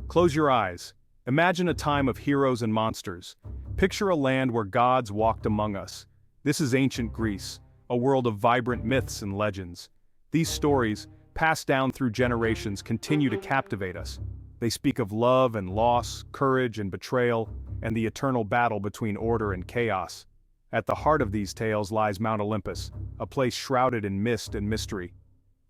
Close your eyes. Imagine a time of heroes and monsters. Picture a land where gods walked among us. This is ancient Greece, a world of vibrant myths and legends. These stories, passed down through generations, continue to captivate us. They speak of love and loss, courage and betrayal, and the eternal battle between order and chaos. At the heart of these tales lies Mount Olympus, a place shrouded in mist and mystery.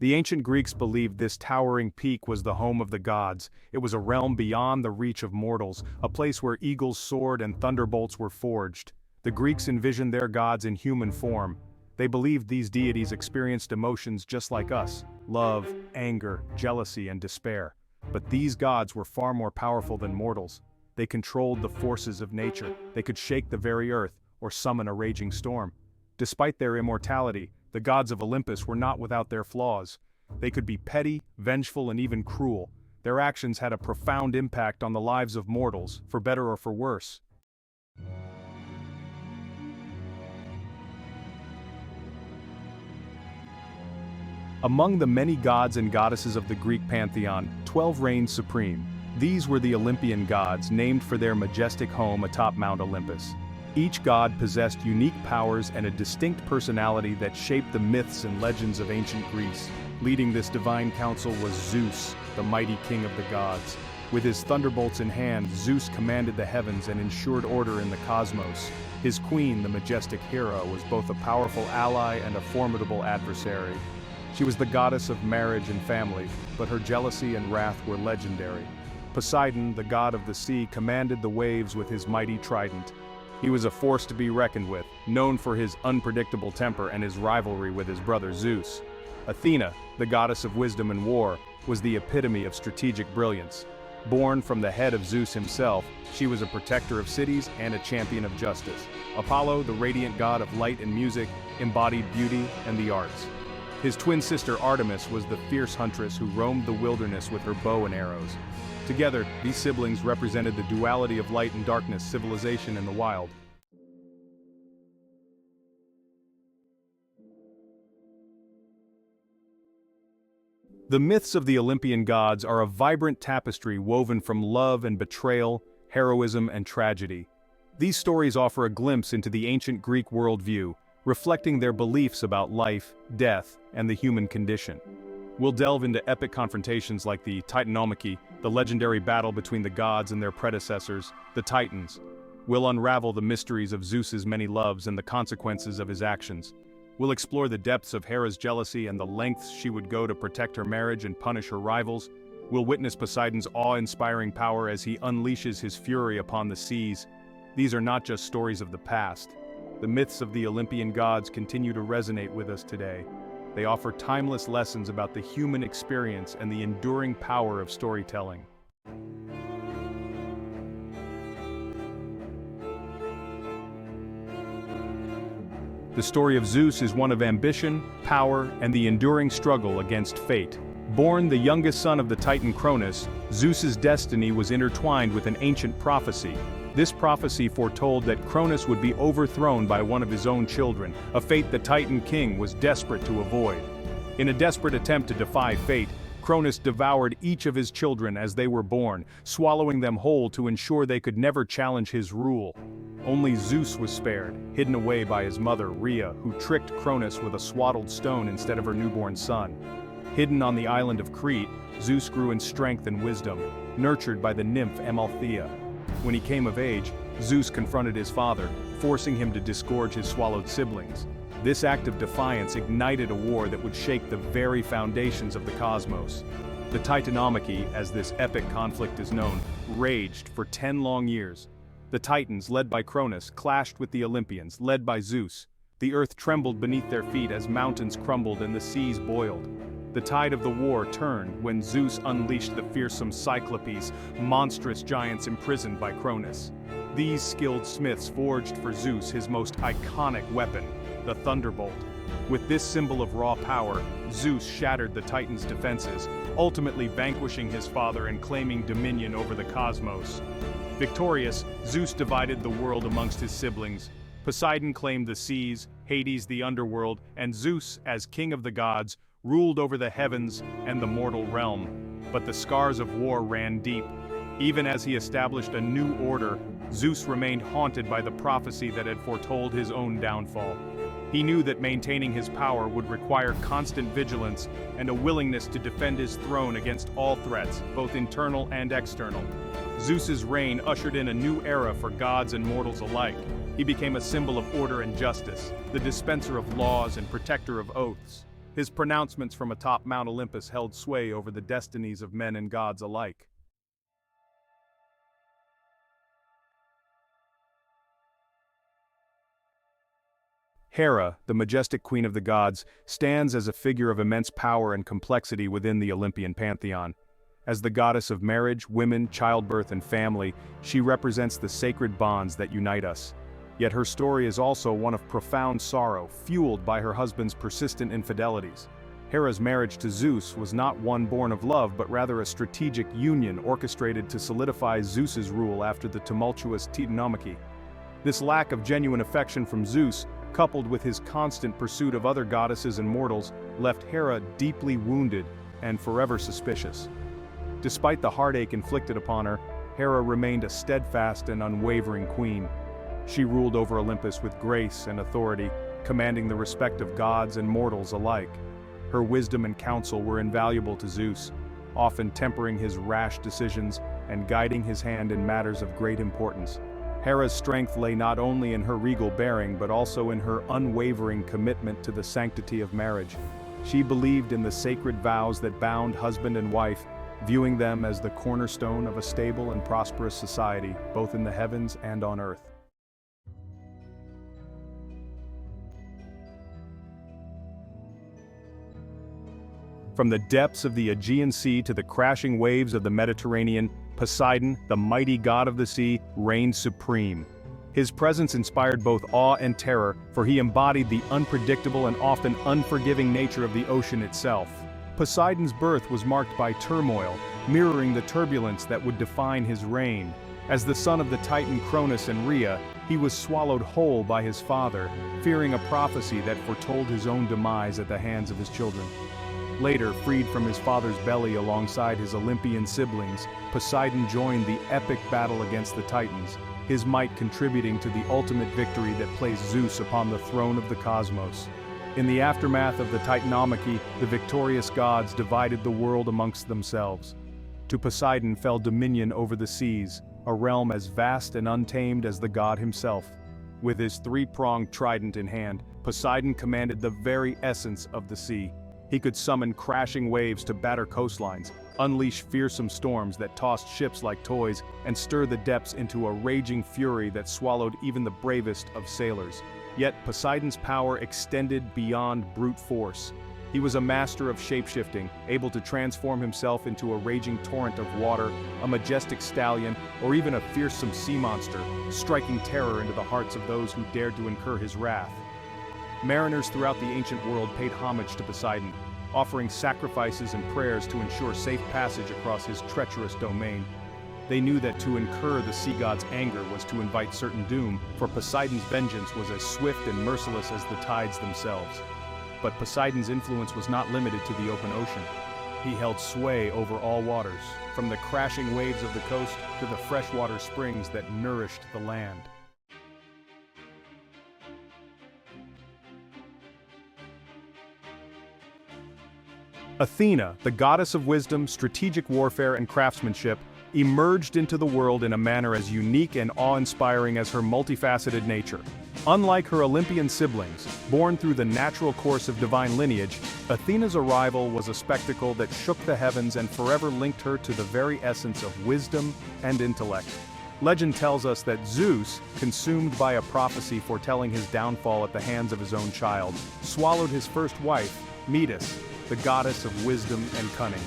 The ancient Greeks believed this towering peak was the home of the gods. It was a realm beyond the reach of mortals, a place where eagles soared and thunderbolts were forged. The Greeks envisioned their gods in human form. They believed these deities experienced emotions just like us: love, anger, jealousy, and despair. But these gods were far more powerful than mortals. They controlled the forces of nature. They could shake the very earth, or summon a raging storm. Despite their immortality, the gods of Olympus were not without their flaws. They could be petty, vengeful, and even cruel. Their actions had a profound impact on the lives of mortals, for better or for worse. Among the many gods and goddesses of the Greek pantheon, 12 reigned supreme. These were the Olympian gods, named for their majestic home atop Mount Olympus. Each god possessed unique powers and a distinct personality that shaped the myths and legends of ancient Greece. Leading this divine council was Zeus, the mighty king of the gods. With his thunderbolts in hand, Zeus commanded the heavens and ensured order in the cosmos. His queen, the majestic Hera, was both a powerful ally and a formidable adversary. She was the goddess of marriage and family, but her jealousy and wrath were legendary. Poseidon, the god of the sea, commanded the waves with his mighty trident. He was a force to be reckoned with, known for his unpredictable temper and his rivalry with his brother Zeus. Athena, the goddess of wisdom and war, was the epitome of strategic brilliance. Born from the head of Zeus himself, she was a protector of cities and a champion of justice. Apollo, the radiant god of light and music, embodied beauty and the arts. His twin sister Artemis was the fierce huntress who roamed the wilderness with her bow and arrows. Together, these siblings represented the duality of light and darkness, civilization and the wild. The myths of the Olympian gods are a vibrant tapestry woven from love and betrayal, heroism and tragedy. These stories offer a glimpse into the ancient Greek worldview, reflecting their beliefs about life, death, and the human condition. We'll delve into epic confrontations like the Titanomachy, the legendary battle between the gods and their predecessors, the Titans. We'll unravel the mysteries of Zeus's many loves and the consequences of his actions. We'll explore the depths of Hera's jealousy and the lengths she would go to protect her marriage and punish her rivals. We'll witness Poseidon's awe-inspiring power as he unleashes his fury upon the seas. These are not just stories of the past. The myths of the Olympian gods continue to resonate with us today. They offer timeless lessons about the human experience and the enduring power of storytelling. The story of Zeus is one of ambition, power, and the enduring struggle against fate. Born the youngest son of the Titan Cronus, Zeus's destiny was intertwined with an ancient prophecy. This prophecy foretold that Cronus would be overthrown by one of his own children, a fate the Titan king was desperate to avoid. In a desperate attempt to defy fate, Cronus devoured each of his children as they were born, swallowing them whole to ensure they could never challenge his rule. Only Zeus was spared, hidden away by his mother, Rhea, who tricked Cronus with a swaddled stone instead of her newborn son. Hidden on the island of Crete, Zeus grew in strength and wisdom, nurtured by the nymph Amalthea. When he came of age, Zeus confronted his father, forcing him to disgorge his swallowed siblings. This act of defiance ignited a war that would shake the very foundations of the cosmos. The Titanomachy, as this epic conflict is known, raged for 10 long years. The Titans, led by Cronus, clashed with the Olympians, led by Zeus. The earth trembled beneath their feet as mountains crumbled and the seas boiled. The tide of the war turned when Zeus unleashed the fearsome Cyclopes, monstrous giants imprisoned by Cronus. These skilled smiths forged for Zeus his most iconic weapon, the thunderbolt. With this symbol of raw power, Zeus shattered the Titans' defenses, ultimately vanquishing his father and claiming dominion over the cosmos. Victorious, Zeus divided the world amongst his siblings. Poseidon claimed the seas, Hades the underworld, and Zeus, as king of the gods, ruled over the heavens and the mortal realm. But the scars of war ran deep. Even as he established a new order, Zeus remained haunted by the prophecy that had foretold his own downfall. He knew that maintaining his power would require constant vigilance and a willingness to defend his throne against all threats, both internal and external. Zeus's reign ushered in a new era for gods and mortals alike. He became a symbol of order and justice, the dispenser of laws and protector of oaths. His pronouncements from atop Mount Olympus held sway over the destinies of men and gods alike. Hera, the majestic queen of the gods, stands as a figure of immense power and complexity within the Olympian pantheon. As the goddess of marriage, women, childbirth, and family, she represents the sacred bonds that unite us. Yet her story is also one of profound sorrow, fueled by her husband's persistent infidelities. Hera's marriage to Zeus was not one born of love, but rather a strategic union orchestrated to solidify Zeus's rule after the tumultuous Titanomachy. This lack of genuine affection from Zeus, coupled with his constant pursuit of other goddesses and mortals, left Hera deeply wounded and forever suspicious. Despite the heartache inflicted upon her, Hera remained a steadfast and unwavering queen. She ruled over Olympus with grace and authority, commanding the respect of gods and mortals alike. Her wisdom and counsel were invaluable to Zeus, often tempering his rash decisions and guiding his hand in matters of great importance. Hera's strength lay not only in her regal bearing but also in her unwavering commitment to the sanctity of marriage. She believed in the sacred vows that bound husband and wife, viewing them as the cornerstone of a stable and prosperous society, both in the heavens and on earth. From the depths of the Aegean Sea to the crashing waves of the Mediterranean, Poseidon, the mighty god of the sea, reigned supreme. His presence inspired both awe and terror, for he embodied the unpredictable and often unforgiving nature of the ocean itself. Poseidon's birth was marked by turmoil, mirroring the turbulence that would define his reign. As the son of the Titan Cronus and Rhea, he was swallowed whole by his father, fearing a prophecy that foretold his own demise at the hands of his children. Later, freed from his father's belly alongside his Olympian siblings, Poseidon joined the epic battle against the Titans, his might contributing to the ultimate victory that placed Zeus upon the throne of the cosmos. In the aftermath of the Titanomachy, the victorious gods divided the world amongst themselves. To Poseidon fell dominion over the seas, a realm as vast and untamed as the god himself. With his three-pronged trident in hand, Poseidon commanded the very essence of the sea. He could summon crashing waves to batter coastlines, unleash fearsome storms that tossed ships like toys, and stir the depths into a raging fury that swallowed even the bravest of sailors. Yet Poseidon's power extended beyond brute force. He was a master of shapeshifting, able to transform himself into a raging torrent of water, a majestic stallion, or even a fearsome sea monster, striking terror into the hearts of those who dared to incur his wrath. Mariners throughout the ancient world paid homage to Poseidon, offering sacrifices and prayers to ensure safe passage across his treacherous domain. They knew that to incur the sea god's anger was to invite certain doom, for Poseidon's vengeance was as swift and merciless as the tides themselves. But Poseidon's influence was not limited to the open ocean. He held sway over all waters, from the crashing waves of the coast to the freshwater springs that nourished the land. Athena, the goddess of wisdom, strategic warfare, and craftsmanship, emerged into the world in a manner as unique and awe-inspiring as her multifaceted nature. Unlike her Olympian siblings, born through the natural course of divine lineage, Athena's arrival was a spectacle that shook the heavens and forever linked her to the very essence of wisdom and intellect. Legend tells us that Zeus, consumed by a prophecy foretelling his downfall at the hands of his own child, swallowed his first wife, Metis, the goddess of wisdom and cunning.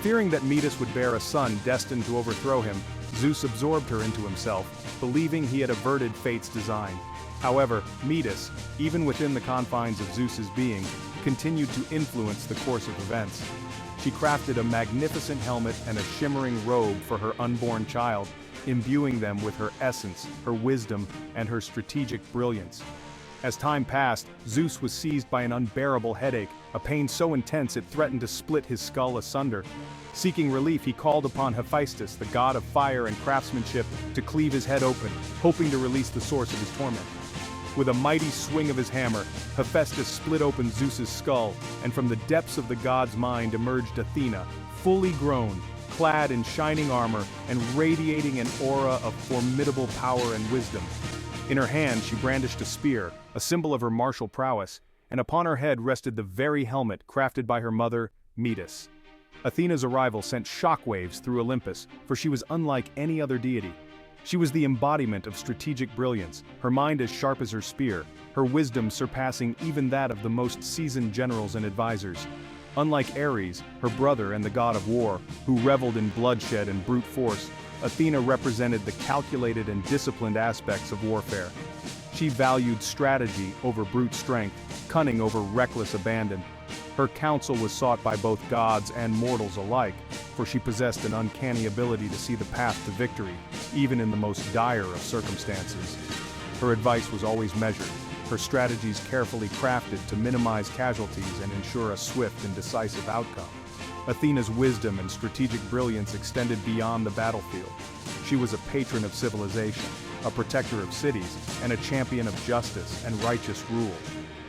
Fearing that Metis would bear a son destined to overthrow him, Zeus absorbed her into himself, believing he had averted fate's design. However, Metis, even within the confines of Zeus's being, continued to influence the course of events. She crafted a magnificent helmet and a shimmering robe for her unborn child, imbuing them with her essence, her wisdom, and her strategic brilliance. As time passed, Zeus was seized by an unbearable headache, a pain so intense it threatened to split his skull asunder. Seeking relief, he called upon Hephaestus, the god of fire and craftsmanship, to cleave his head open, hoping to release the source of his torment. With a mighty swing of his hammer, Hephaestus split open Zeus's skull, and from the depths of the god's mind emerged Athena, fully grown, clad in shining armor and radiating an aura of formidable power and wisdom. In her hand she brandished a spear, a symbol of her martial prowess, and upon her head rested the very helmet crafted by her mother, Metis. Athena's arrival sent shockwaves through Olympus, for she was unlike any other deity. She was the embodiment of strategic brilliance, her mind as sharp as her spear, her wisdom surpassing even that of the most seasoned generals and advisors. Unlike Ares, her brother and the god of war, who reveled in bloodshed and brute force, Athena represented the calculated and disciplined aspects of warfare. She valued strategy over brute strength, cunning over reckless abandon. Her counsel was sought by both gods and mortals alike, for she possessed an uncanny ability to see the path to victory, even in the most dire of circumstances. Her advice was always measured, her strategies carefully crafted to minimize casualties and ensure a swift and decisive outcome. Athena's wisdom and strategic brilliance extended beyond the battlefield. She was a patron of civilization, a protector of cities, and a champion of justice and righteous rule.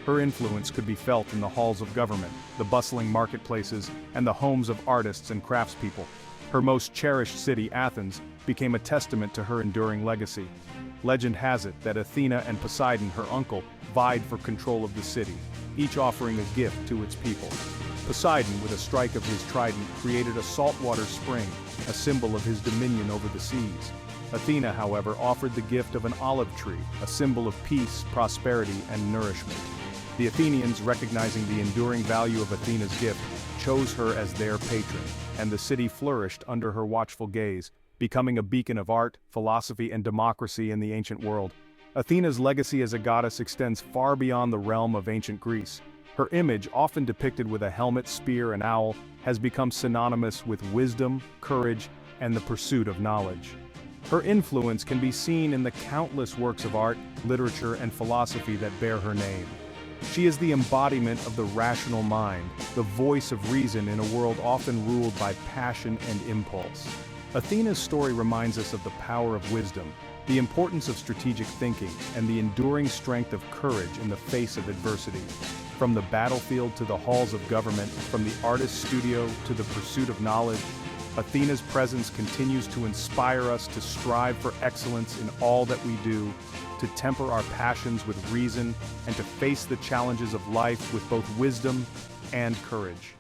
Her influence could be felt in the halls of government, the bustling marketplaces, and the homes of artists and craftspeople. Her most cherished city, Athens, became a testament to her enduring legacy. Legend has it that Athena and Poseidon, her uncle, vied for control of the city, each offering a gift to its people. Poseidon, with a strike of his trident, created a saltwater spring, a symbol of his dominion over the seas. Athena, however, offered the gift of an olive tree, a symbol of peace, prosperity, and nourishment. The Athenians, recognizing the enduring value of Athena's gift, chose her as their patron, and the city flourished under her watchful gaze, becoming a beacon of art, philosophy, and democracy in the ancient world. Athena's legacy as a goddess extends far beyond the realm of ancient Greece. Her image, often depicted with a helmet, spear, and owl, has become synonymous with wisdom, courage, and the pursuit of knowledge. Her influence can be seen in the countless works of art, literature, and philosophy that bear her name. She is the embodiment of the rational mind, the voice of reason in a world often ruled by passion and impulse. Athena's story reminds us of the power of wisdom, the importance of strategic thinking, and the enduring strength of courage in the face of adversity. From the battlefield to the halls of government, from the artist's studio to the pursuit of knowledge, Athena's presence continues to inspire us to strive for excellence in all that we do, to temper our passions with reason, and to face the challenges of life with both wisdom and courage.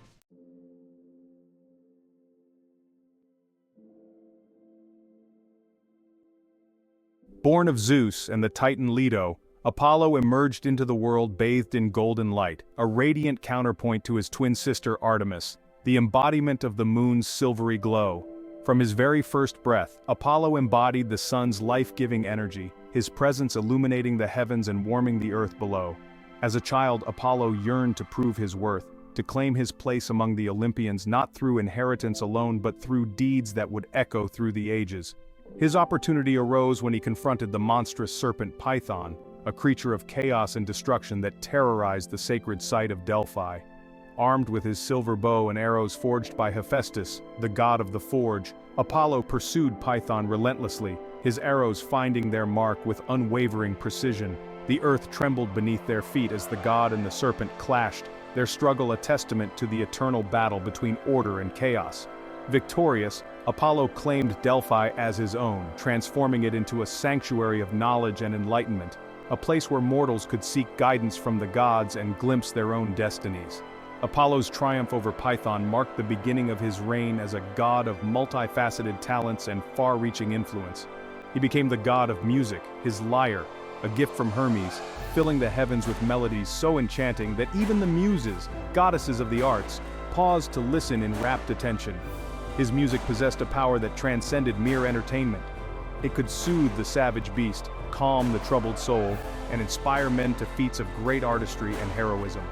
Born of Zeus and the Titan Leto, Apollo emerged into the world bathed in golden light, a radiant counterpoint to his twin sister Artemis, the embodiment of the moon's silvery glow. From his very first breath, Apollo embodied the sun's life-giving energy, his presence illuminating the heavens and warming the earth below. As a child, Apollo yearned to prove his worth, to claim his place among the Olympians not through inheritance alone but through deeds that would echo through the ages. His opportunity arose when he confronted the monstrous serpent Python, a creature of chaos and destruction that terrorized the sacred site of Delphi. Armed with his silver bow and arrows forged by Hephaestus, the god of the forge, Apollo pursued Python relentlessly, his arrows finding their mark with unwavering precision. The earth trembled beneath their feet as the god and the serpent clashed, their struggle a testament to the eternal battle between order and chaos. Victorious, Apollo claimed Delphi as his own, transforming it into a sanctuary of knowledge and enlightenment, a place where mortals could seek guidance from the gods and glimpse their own destinies. Apollo's triumph over Python marked the beginning of his reign as a god of multifaceted talents and far-reaching influence. He became the god of music, his lyre, a gift from Hermes, filling the heavens with melodies so enchanting that even the muses, goddesses of the arts, paused to listen in rapt attention. His music possessed a power that transcended mere entertainment. It could soothe the savage beast, calm the troubled soul, and inspire men to feats of great artistry and heroism.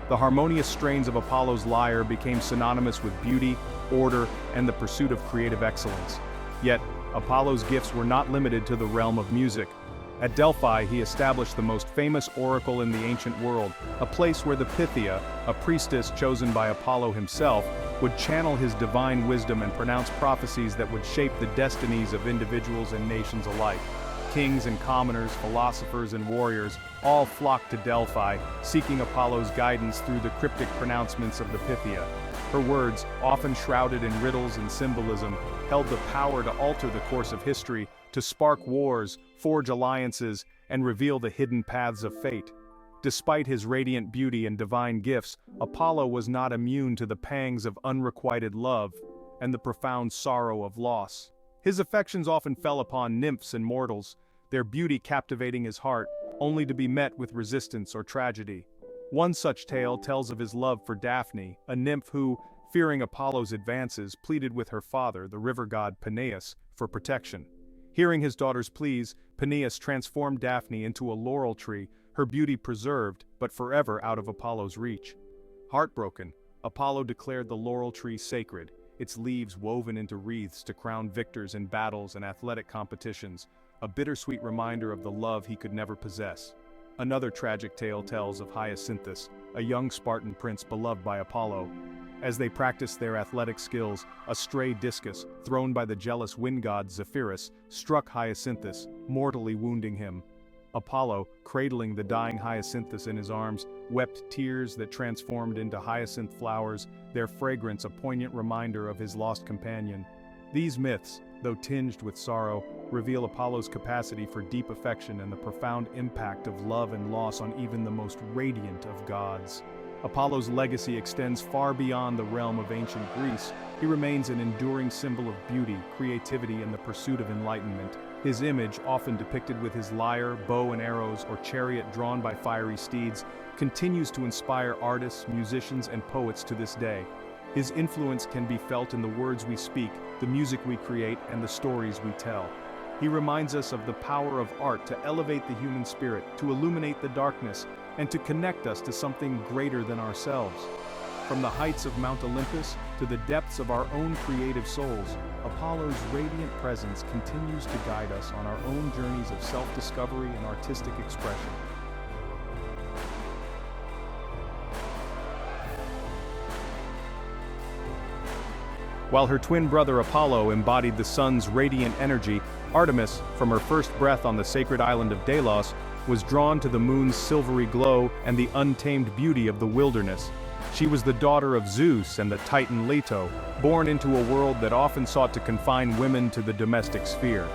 The harmonious strains of Apollo's lyre became synonymous with beauty, order, and the pursuit of creative excellence. Yet, Apollo's gifts were not limited to the realm of music. At Delphi, he established the most famous oracle in the ancient world, a place where the Pythia, a priestess chosen by Apollo himself, would channel his divine wisdom and pronounce prophecies that would shape the destinies of individuals and nations alike. Kings and commoners, philosophers and warriors, all flocked to Delphi, seeking Apollo's guidance through the cryptic pronouncements of the Pythia. Her words, often shrouded in riddles and symbolism, held the power to alter the course of history, to spark wars, forge alliances, and reveal the hidden paths of fate. Despite his radiant beauty and divine gifts, Apollo was not immune to the pangs of unrequited love and the profound sorrow of loss. His affections often fell upon nymphs and mortals, their beauty captivating his heart, only to be met with resistance or tragedy. One such tale tells of his love for Daphne, a nymph who, fearing Apollo's advances, pleaded with her father, the river god Peneus, for protection. Hearing his daughter's pleas, Peneus transformed Daphne into a laurel tree, her beauty preserved, but forever out of Apollo's reach. Heartbroken, Apollo declared the laurel tree sacred, its leaves woven into wreaths to crown victors in battles and athletic competitions, a bittersweet reminder of the love he could never possess. Another tragic tale tells of Hyacinthus, a young Spartan prince beloved by Apollo. As they practiced their athletic skills, a stray discus, thrown by the jealous wind god Zephyrus, struck Hyacinthus, mortally wounding him. Apollo, cradling the dying Hyacinthus in his arms, wept tears that transformed into hyacinth flowers, their fragrance a poignant reminder of his lost companion. These myths, though tinged with sorrow, reveal Apollo's capacity for deep affection and the profound impact of love and loss on even the most radiant of gods. Apollo's legacy extends far beyond the realm of ancient Greece. He remains an enduring symbol of beauty, creativity, and the pursuit of enlightenment. His image, often depicted with his lyre, bow and arrows, or chariot drawn by fiery steeds, continues to inspire artists, musicians, and poets to this day. His influence can be felt in the words we speak, the music we create, and the stories we tell. He reminds us of the power of art to elevate the human spirit, to illuminate the darkness, and to connect us to something greater than ourselves. From the heights of Mount Olympus to the depths of our own creative souls, Apollo's radiant presence continues to guide us on our own journeys of self-discovery and artistic expression. While her twin brother Apollo embodied the sun's radiant energy, Artemis, from her first breath on the sacred island of Delos, was drawn to the moon's silvery glow and the untamed beauty of the wilderness. She was the daughter of Zeus and the Titan Leto, born into a world that often sought to confine women to the domestic sphere.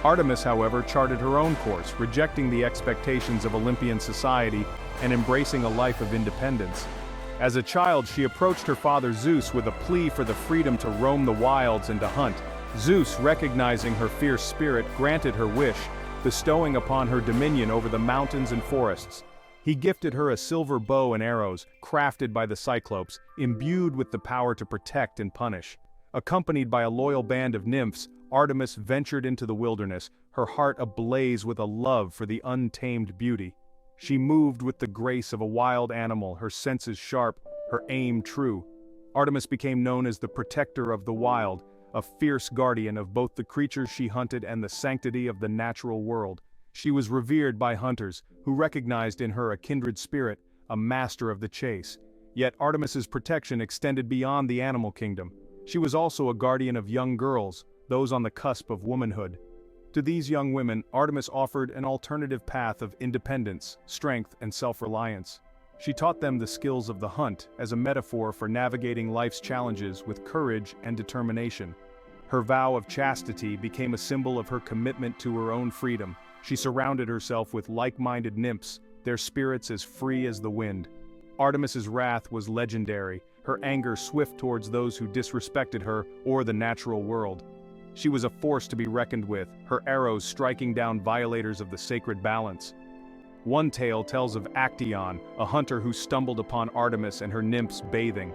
Artemis, however, charted her own course, rejecting the expectations of Olympian society and embracing a life of independence. As a child, she approached her father Zeus with a plea for the freedom to roam the wilds and to hunt. Zeus, recognizing her fierce spirit, granted her wish, bestowing upon her dominion over the mountains and forests. He gifted her a silver bow and arrows, crafted by the Cyclopes, imbued with the power to protect and punish. Accompanied by a loyal band of nymphs, Artemis ventured into the wilderness, her heart ablaze with a love for the untamed beauty. She moved with the grace of a wild animal, her senses sharp, her aim true. Artemis became known as the protector of the wild, a fierce guardian of both the creatures she hunted and the sanctity of the natural world. She was revered by hunters, who recognized in her a kindred spirit, a master of the chase. Yet Artemis's protection extended beyond the animal kingdom. She was also a guardian of young girls, those on the cusp of womanhood. To these young women, Artemis offered an alternative path of independence, strength, and self-reliance. She taught them the skills of the hunt as a metaphor for navigating life's challenges with courage and determination. Her vow of chastity became a symbol of her commitment to her own freedom. She surrounded herself with like-minded nymphs, their spirits as free as the wind. Artemis's wrath was legendary, her anger swift towards those who disrespected her or the natural world. She was a force to be reckoned with, her arrows striking down violators of the sacred balance. One tale tells of Actaeon, a hunter who stumbled upon Artemis and her nymphs bathing.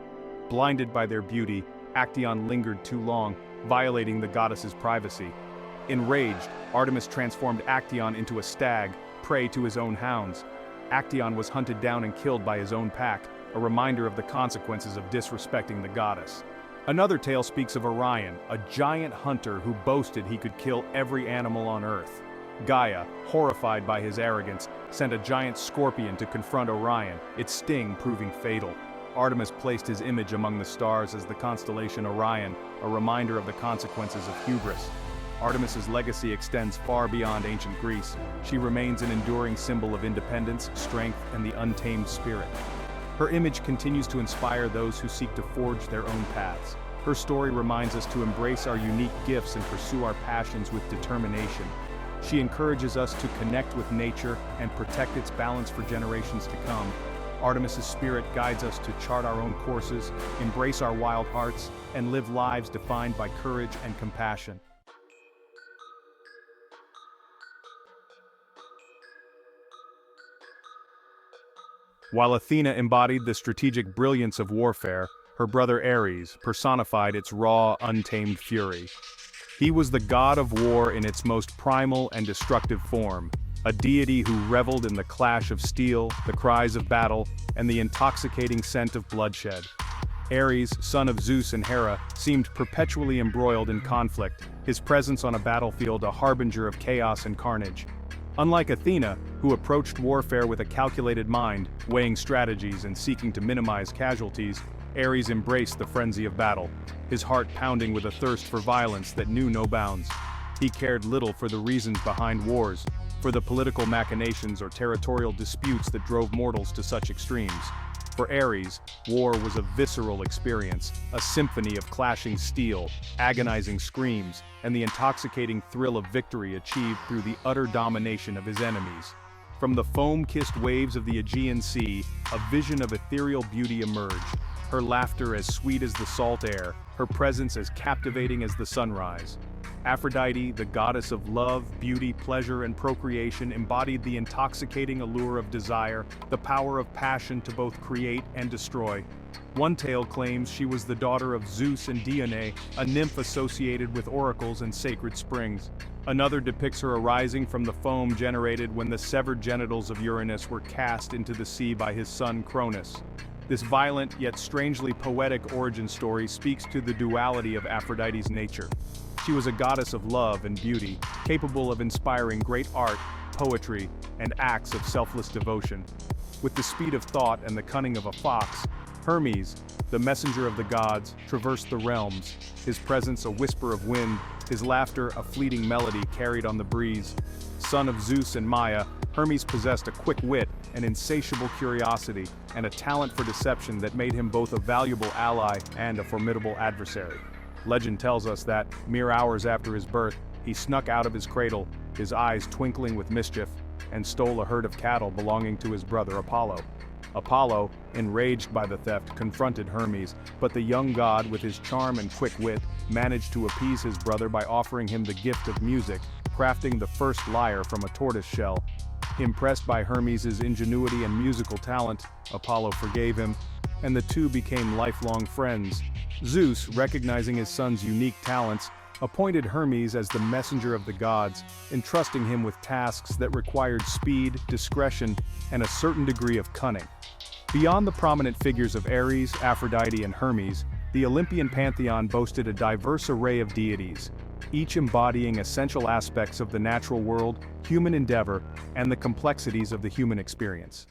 Blinded by their beauty, Actaeon lingered too long, violating the goddess's privacy. Enraged, Artemis transformed Actaeon into a stag, prey to his own hounds. Actaeon was hunted down and killed by his own pack, a reminder of the consequences of disrespecting the goddess. Another tale speaks of Orion, a giant hunter who boasted he could kill every animal on Earth. Gaia, horrified by his arrogance, sent a giant scorpion to confront Orion, its sting proving fatal. Artemis placed his image among the stars as the constellation Orion, a reminder of the consequences of hubris. Artemis's legacy extends far beyond ancient Greece. She remains an enduring symbol of independence, strength, and the untamed spirit. Her image continues to inspire those who seek to forge their own paths. Her story reminds us to embrace our unique gifts and pursue our passions with determination. She encourages us to connect with nature and protect its balance for generations to come. Artemis's spirit guides us to chart our own courses, embrace our wild hearts, and live lives defined by courage and compassion. While Athena embodied the strategic brilliance of warfare, her brother Ares personified its raw, untamed fury. He was the god of war in its most primal and destructive form, a deity who reveled in the clash of steel, the cries of battle, and the intoxicating scent of bloodshed. Ares, son of Zeus and Hera, seemed perpetually embroiled in conflict, his presence on a battlefield a harbinger of chaos and carnage. Unlike Athena, who approached warfare with a calculated mind, weighing strategies and seeking to minimize casualties, Ares embraced the frenzy of battle, his heart pounding with a thirst for violence that knew no bounds. He cared little for the reasons behind wars, for the political machinations or territorial disputes that drove mortals to such extremes. For Ares, war was a visceral experience, a symphony of clashing steel, agonizing screams, and the intoxicating thrill of victory achieved through the utter domination of his enemies. From the foam-kissed waves of the Aegean Sea, a vision of ethereal beauty emerged, her laughter as sweet as the salt air, her presence as captivating as the sunrise. Aphrodite, the goddess of love, beauty, pleasure, and procreation, embodied the intoxicating allure of desire, the power of passion to both create and destroy. One tale claims she was the daughter of Zeus and Dione, a nymph associated with oracles and sacred springs. Another depicts her arising from the foam generated when the severed genitals of Uranus were cast into the sea by his son Cronus. This violent yet strangely poetic origin story speaks to the duality of Aphrodite's nature. She was a goddess of love and beauty, capable of inspiring great art, poetry, and acts of selfless devotion. With the speed of thought and the cunning of a fox, Hermes, the messenger of the gods, traversed the realms, his presence a whisper of wind, his laughter a fleeting melody carried on the breeze. Son of Zeus and Maia, Hermes possessed a quick wit, an insatiable curiosity, and a talent for deception that made him both a valuable ally and a formidable adversary. Legend tells us that, mere hours after his birth, he snuck out of his cradle, his eyes twinkling with mischief, and stole a herd of cattle belonging to his brother Apollo. Apollo, enraged by the theft, confronted Hermes, but the young god, with his charm and quick wit, managed to appease his brother by offering him the gift of music, crafting the first lyre from a tortoise shell. Impressed by Hermes' ingenuity and musical talent, Apollo forgave him, and the two became lifelong friends. Zeus, recognizing his son's unique talents, appointed Hermes as the messenger of the gods, entrusting him with tasks that required speed, discretion, and a certain degree of cunning. Beyond the prominent figures of Ares, Aphrodite, and Hermes, the Olympian pantheon boasted a diverse array of deities, each embodying essential aspects of the natural world, human endeavor, and the complexities of the human experience.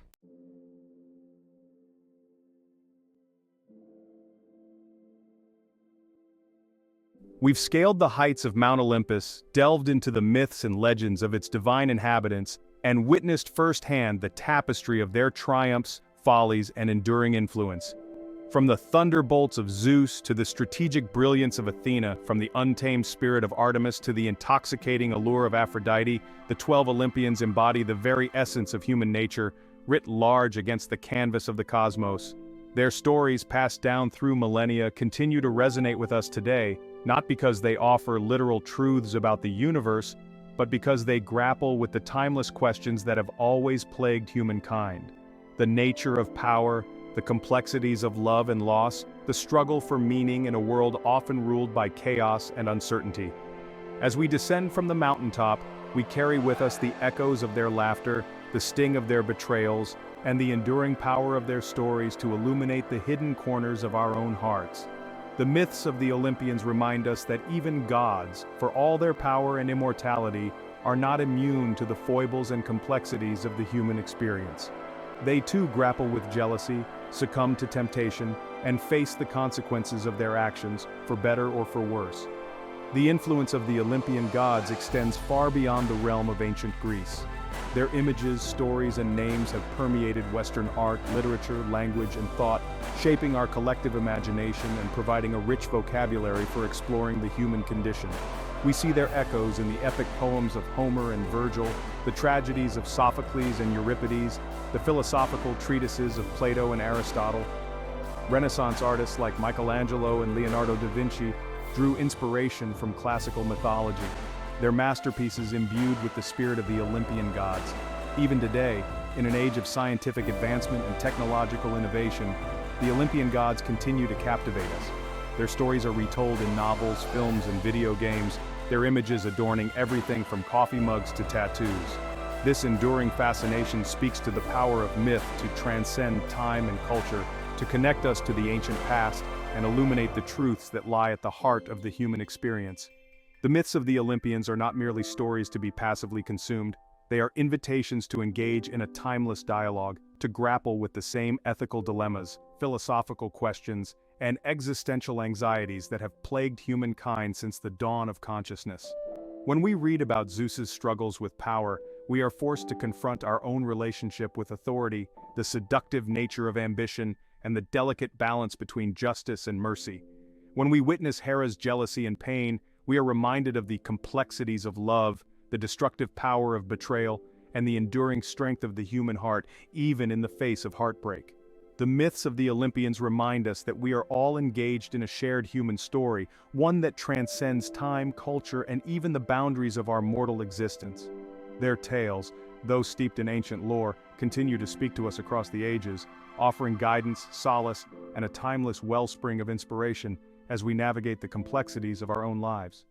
We've scaled the heights of Mount Olympus, delved into the myths and legends of its divine inhabitants, and witnessed firsthand the tapestry of their triumphs, follies, and enduring influence. From the thunderbolts of Zeus to the strategic brilliance of Athena, from the untamed spirit of Artemis to the intoxicating allure of Aphrodite, the 12 Olympians embody the very essence of human nature, writ large against the canvas of the cosmos. Their stories, passed down through millennia, continue to resonate with us today, not because they offer literal truths about the universe, but because they grapple with the timeless questions that have always plagued humankind. The nature of power, the complexities of love and loss, the struggle for meaning in a world often ruled by chaos and uncertainty. As we descend from the mountaintop, we carry with us the echoes of their laughter, the sting of their betrayals, and the enduring power of their stories to illuminate the hidden corners of our own hearts. The myths of the Olympians remind us that even gods, for all their power and immortality, are not immune to the foibles and complexities of the human experience. They too grapple with jealousy, succumb to temptation, and face the consequences of their actions, for better or for worse. The influence of the Olympian gods extends far beyond the realm of ancient Greece. Their images, stories, and names have permeated Western art, literature, language, and thought, shaping our collective imagination and providing a rich vocabulary for exploring the human condition. We see their echoes in the epic poems of Homer and Virgil, the tragedies of Sophocles and Euripides, the philosophical treatises of Plato and Aristotle. Renaissance artists like Michelangelo and Leonardo da Vinci drew inspiration from classical mythology, their masterpieces imbued with the spirit of the Olympian gods. Even today, in an age of scientific advancement and technological innovation, the Olympian gods continue to captivate us. Their stories are retold in novels, films, and video games, their images adorning everything from coffee mugs to tattoos. This enduring fascination speaks to the power of myth to transcend time and culture, to connect us to the ancient past and illuminate the truths that lie at the heart of the human experience. The myths of the Olympians are not merely stories to be passively consumed, they are invitations to engage in a timeless dialogue, to grapple with the same ethical dilemmas, philosophical questions, and existential anxieties that have plagued humankind since the dawn of consciousness. When we read about Zeus's struggles with power, we are forced to confront our own relationship with authority, the seductive nature of ambition, and the delicate balance between justice and mercy. When we witness Hera's jealousy and pain, we are reminded of the complexities of love, the destructive power of betrayal, and the enduring strength of the human heart, even in the face of heartbreak. The myths of the Olympians remind us that we are all engaged in a shared human story, one that transcends time, culture, and even the boundaries of our mortal existence. Their tales, though steeped in ancient lore, continue to speak to us across the ages, offering guidance, solace, and a timeless wellspring of inspiration as we navigate the complexities of our own lives.